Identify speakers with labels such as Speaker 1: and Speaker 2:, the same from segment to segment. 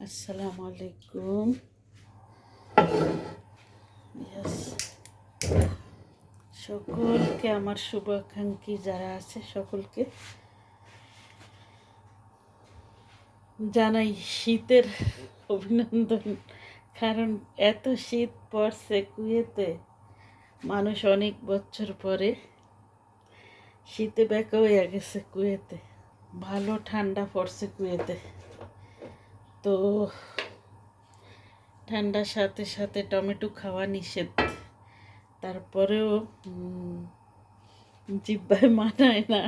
Speaker 1: আসসালামু আলাইকুম। Yes, সকলকে আমার শুভাকাঙ্ক্ষী যারা আছে সকলকে জানাই শীতের অভিনন্দন। কারণ এত শীত পড়ছে কুয়েতে, মানুষ অনেক বছর পরে শীতে বেঁকা হয়ে গেছে কুয়েতে। ভালো ঠান্ডা পড়ছে কুয়েতে, তো ঠান্ডার সাথে সাথে টমেটো খাওয়া নিষেধ। তারপরেও জিহ্বায় মানায় না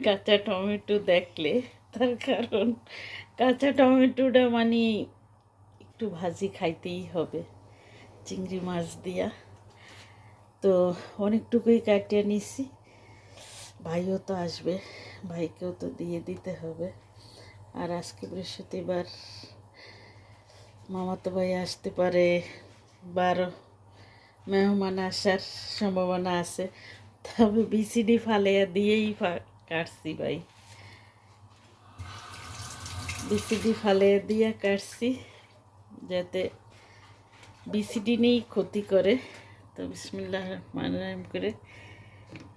Speaker 1: কাঁচা টমেটো দেখলে। তার কারণ কাঁচা টমেটোটা মানে একটু ভাজি খাইতেই হবে চিংড়ি মাছ দিয়া। তো অনেকটুকুই কাটিয়ে নিছি, ভাইও তো আসবে, ভাইকেও তো দিয়ে দিতে হবে। আর আজকে বৃহস্পতিবার, মামাতো ভাই আসতে পারে, 12 মেহমান আসার সম্ভাবনা আছে। তবে বিসিডি ফালিয়া দিয়েই কাটছি ভাই, বিসিডি ফালিয়া দিয়ে কাটছি যাতে বিসিডি নেই ক্ষতি করে। তো বিসমিল্লাহ রহমান রহিম করে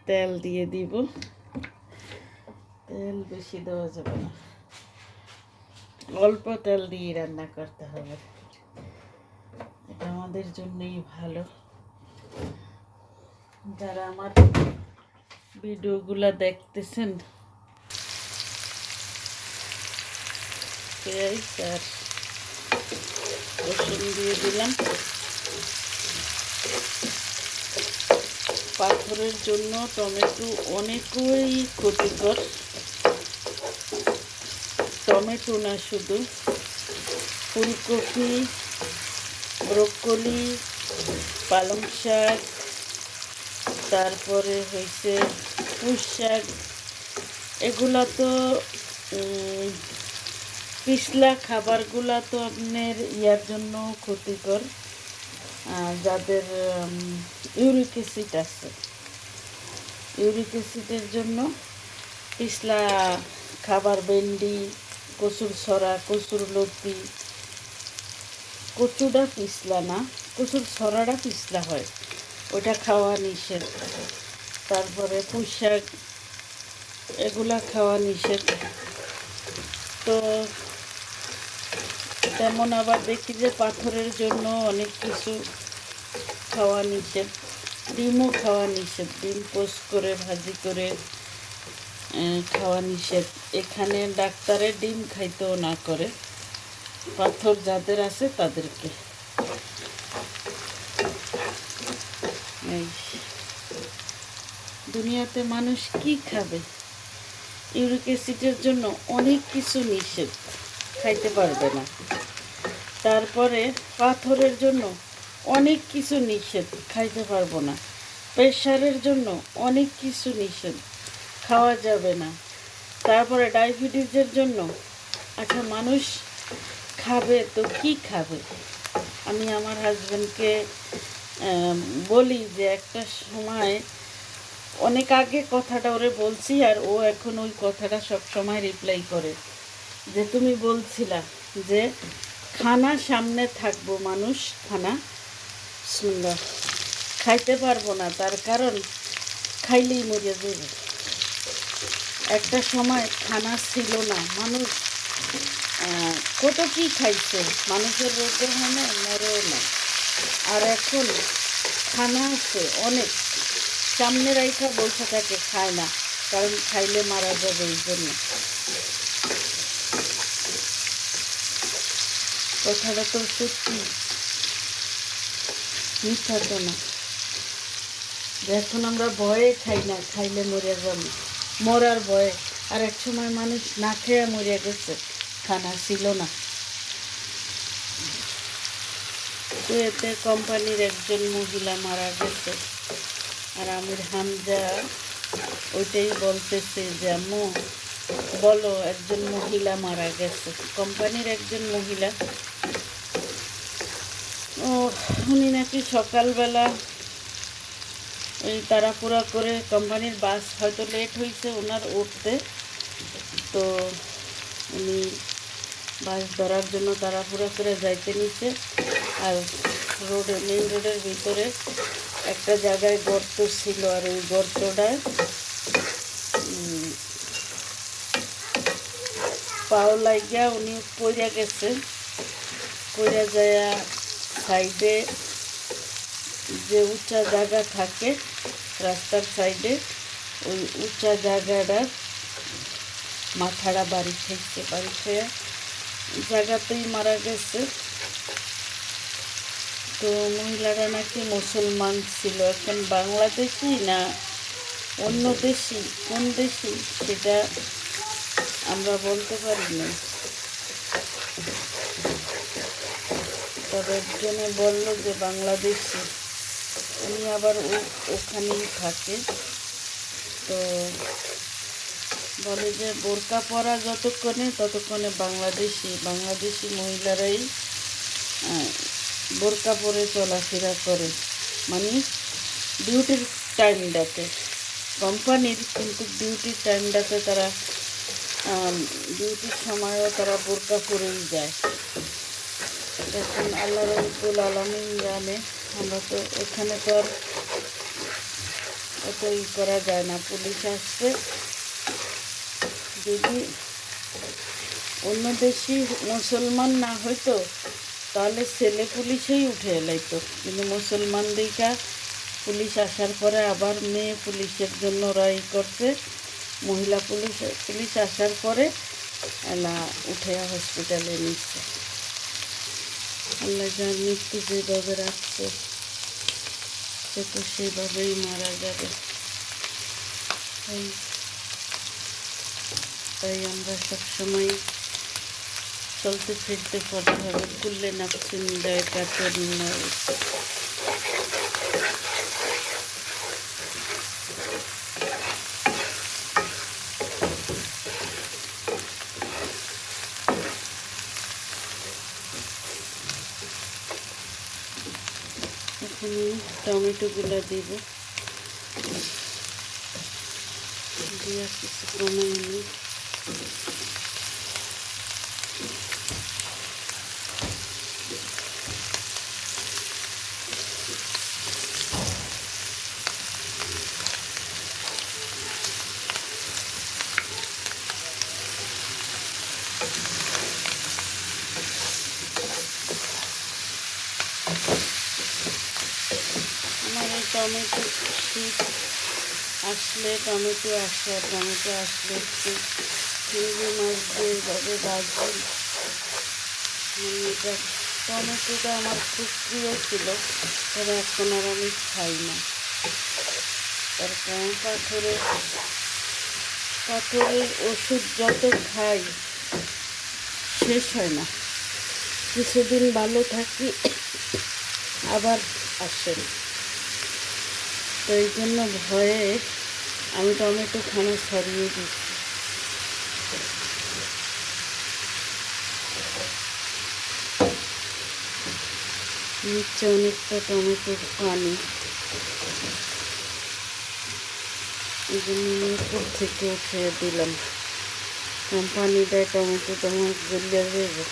Speaker 1: তেল দিয়ে দিব। তেল বেশি দেওয়া যাবে না, অল্প তেল দিয়ে রান্না করতে হবে, এটা আমাদের জন্যই ভালো। যারা আমার ভিডিওগুলা দেখতেছেন, পেঁয়াজ আর রসুন দিয়ে দিলাম। পাথরের জন্য টমেটো অনেকই ক্ষতিকর। টমেটো না, শুধু ফুলকপি, ব্রোকলি, পালং শাক, তারপরে হয়েছে পুঁই শাক, এগুলা তো পিছলা খাবারগুলা তো আপনার ইয়ার জন্য ক্ষতিকর। যাদের ইউরিক অ্যাসিড আছে, ইউরিক অ্যাসিডের জন্য পিছলা খাবার, ভেন্ডি, কচুর ছড়া, কচুর লতি, কচুটা পিছলা না, কচুর ছড়াটা পিছলা হয়, ওটা খাওয়া নিষেধ। তারপরে পুঁই শাক, এগুলা খাওয়া নিষেধ। তো তেমন আবার দেখি যে পাথরের জন্য অনেক কিছু খাওয়া নিষেধ। ডিমও খাওয়া নিষেধ, ডিম পোস্ট করে ভাজি করে খাওয়া নিষেধ। এখানে ডাক্তারে ডিম খাইতেও না করে, পাথর যাদের আছে তাদেরকে। এই দুনিয়াতে মানুষ কি খাবে? ইউরিক অ্যাসিডের জন্য অনেক কিছু নিষেধ, খাইতে পারবে না। তারপরে পাথরের জন্য অনেক কিছু নিষেধ, খাইতে পারবো না। প্রেশারের জন্য অনেক কিছু নিষেধ, খাওয়া যাবে না। তারপরে ডায়াবেটিসের জন্য, আচ্ছা মানুষ খাবে তো কি খাবে? আমি আমার হাজব্যান্ডকে বলি যে একটা সময়, অনেক আগে কথাটা ওরে বলছি, আর ও এখন ওই কথাটা সব সময় রিপ্লাই করে যে তুমি বলছিলা যে খানা সামনে থাকবো, মানুষ খানা সুন্দর খাইতে পারবো না, তার কারণ খাইলেই মরে যাবে। একটা সময় খানা ছিল না, মানুষ কত কি খাইছে, মানুষের রোগও হয় না, মরেও না। আর এখন খানা আছে অনেক, সামনে রাইখা বসে থাকে, খায় না, কারণ খাইলে মারা যাবে। এই জন্য কথাটা তো সত্যি, মিথ্যা তো না। এখন আমরা ভয়ে খাই না, খাইলে মরে যাবো, মরার ভয়ে। আর এক সময় মানুষ না খেয়ে মরে গেছে, খানা ছিল না। তো এতে কোম্পানির একজন মহিলা মারা গেছে, আর আমির হামজা ওইটাই বলতেছে যে আম্মু বলো, একজন মহিলা মারা গেছে, কোম্পানির একজন মহিলা। ও উনি নাকি সকালবেলা ওই তাড়াহুড়া করে, কোম্পানির বাস হয়তো লেট হয়েছে ওনার উঠতে, তো উনি বাস ধরার জন্য তাড়াহুড়া করে যাইতে নিচ্ছে। আর মেইন রোডের ভিতরে একটা জায়গায় গর্ত ছিল, আর ওই গর্তটায় পাও লাগিয়া উনি পইরা গেছে। পইরা যায় সাইডে যে উঁচা জায়গা থাকে রাস্তার সাইডে, ওই উঁচা জায়গাটার মাথাটা বাড়ি খেয়ে জায়গাতেই মারা গেছে। তো মহিলারা নাকি মুসলমান ছিল। এখন বাংলাদেশি না অন্য দেশি, কোন দেশি সেটা আমরা বলতে পারি না। তবে একজনে বলল যে বাংলাদেশি, উনি আবার ওখানেই থাকে। তো বলে যে বোরকা পরা ততক্ষণে বাংলাদেশি মহিলারাই বোরকা পরে চলাফেরা করে, মানে ডিউটির টাইমটাতে কোম্পানির, কিন্তু ডিউটির টাইমটাতে তারা ডিউটির সময়ও তারা বোরকা পরেই যায়। এখন আল্লাহ রব্বুল আলামিন জানে, আমরা তো এখানে তো আর অত করা যায় না। পুলিশ আসছে, যদি অন্য দেশি মুসলমান না হইতো তাহলে ছেলে পুলিশেই উঠে এলাইতো, কিন্তু মুসলমান দিকা পুলিশ আসার পরে আবার মেয়ে পুলিশের জন্য রায় করছে। মহিলা পুলিশ আসার পরে এলা উঠে হসপিটালে নিচ্ছে। আল্লাহ যার মৃত্যু যেভাবে রাখছে সে তো সেইভাবেই মারা যাবে। তাই আমরা সবসময় চলতে ফিরতে পড়তে হবে। কুল্লে নাফসিন যায়কাতুল মউত। এখন টমেটোগুলো দিব, দিয়ে কিছু কমাই নিই। আমার এই টমেটো শীত আসলে টমেটো আসলে একটু চিংড়ি মাছ দিয়ে এভাবে ভাজি। এটা টমেটোটা আমার খুব প্রিয় ছিল, তবে এখন আর আমি খাই না। তার কারণ পাথরের ওষুধ যত খাই শেষ হয় না। কিছুদিন ভালো থাকি আবার আসে। তো এই জন্য ভয়ে আমি টমেটো খানা ছাড়িয়ে দিচ্ছি। নিচে অনেকটা টমেটোর পানি, এই জন্য উপর থেকে উঠিয়ে দিলাম। পানিটা টমেটোটা আমার গলিয়ে দেবো।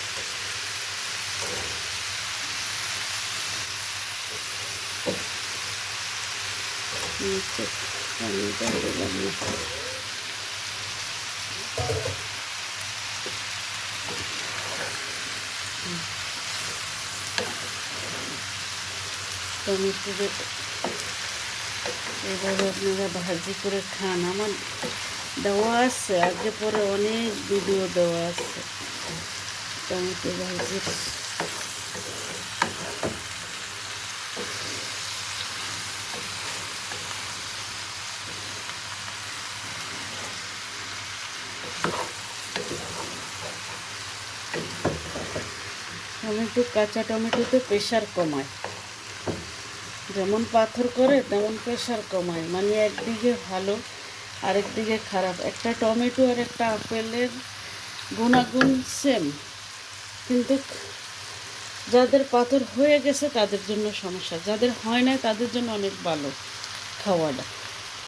Speaker 1: নিচে পানিটা দিলাম না। টমেটো এভাবে আপনারা ভাজি করে খান। আমার দেওয়া আছে, আগে পরে অনেক ভিডিও দেওয়া আছে টমেটো ভাজির। কাঁচা টমেটোতে প্রেশার কমায়, যেমন পাথর করে তেমন প্রেশার কমায়, মানে একদিকে ভালো আরেকদিকে খারাপ। একটা টমেটো আর একটা আপেলের গুণাগুণ সেম, কিন্তু যাদের পাথর হয়ে গেছে তাদের জন্য সমস্যা, যাদের হয় না তাদের জন্য অনেক ভালো খাওয়াটা।